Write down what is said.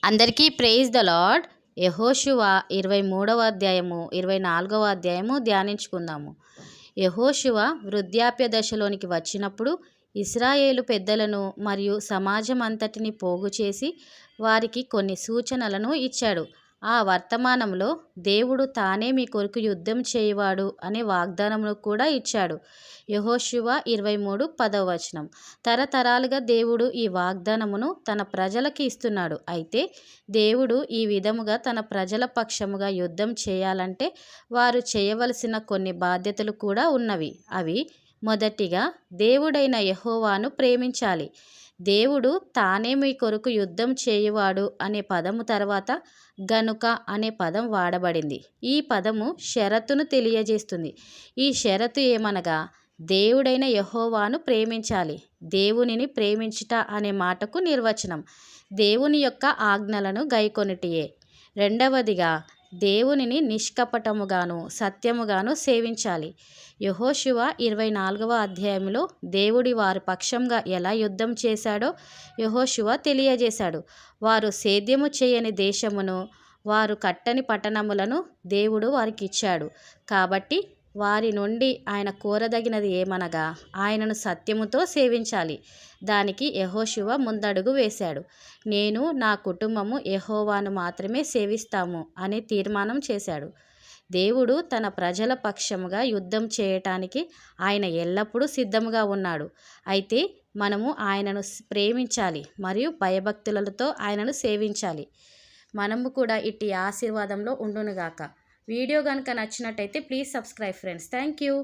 అందరికీ praise the lord. యెహోషువ 23వ అధ్యాయము 24వ అధ్యాయము ధ్యానించుకుందాము. యెహోషువ వృద్ధాప్య దశలోనికి వచ్చినప్పుడు ఇశ్రాయేలు పెద్దలను మరియు సమాజం అంతటిని పోగు చేసి వారికి కొన్ని సూచనలను ఇచ్చాడు. ఆ వర్తమానంలో దేవుడు తానే మీ కొరకు యుద్ధం చేయువాడు అనే వాగ్దానమును కూడా ఇచ్చాడు. యెహోషువ 23:10 తరతరాలుగా దేవుడు ఈ వాగ్దానమును తన ప్రజలకి ఇస్తున్నాడు. అయితే దేవుడు ఈ విధముగా తన ప్రజల పక్షముగా యుద్ధం చేయాలంటే వారు చేయవలసిన కొన్ని బాధ్యతలు కూడా ఉన్నవి. అవి మొదటిగా దేవుడైన యెహోవాను ప్రేమించాలి. దేవుడు తానే మీ కొరకు యుద్ధం చేయువాడు అనే పదము తర్వాత గనుక అనే పదం వాడబడింది. ఈ పదము షరతును తెలియజేస్తుంది. ఈ షరతు ఏమనగా దేవుడైన యెహోవాను ప్రేమించాలి. దేవునిని ప్రేమించుట అనే మాటకు నిర్వచనం దేవుని యొక్క ఆజ్ఞలను గైకొనుటయే. రెండవదిగా దేవునిని నిష్కపటముగాను సత్యముగాను సేవించాలి. యెహోషువ 24వ అధ్యాయంలో దేవుడి వారి పక్షంగా ఎలా యుద్ధం చేశాడో యెహోషువ తెలియజేశాడు. వారు సేద్యము చేయని దేశమును, వారు కట్టని పట్టణములను దేవుడు వారికి ఇచ్చాడు. కాబట్టి వారి నుండి ఆయన కోరదగినది ఏమనగా ఆయనను సత్యముతో సేవించాలి. దానికి యెహోషువ ముందడుగు వేశాడు. నేను నా కుటుంబము యెహోవాను మాత్రమే సేవిస్తాము అని తీర్మానం చేశాడు. దేవుడు తన ప్రజల పక్షముగా యుద్ధం చేయటానికి ఆయన ఎల్లప్పుడూ సిద్ధముగా ఉన్నాడు. అయితే మనము ఆయనను ప్రేమించాలి మరియు భయభక్తులతో ఆయనను సేవించాలి. మనము కూడా ఇట్టి ఆశీర్వాదంలో ఉండునుగాక. వీడియో కనుక నచ్చినట్టయితే please subscribe friends. Thank you.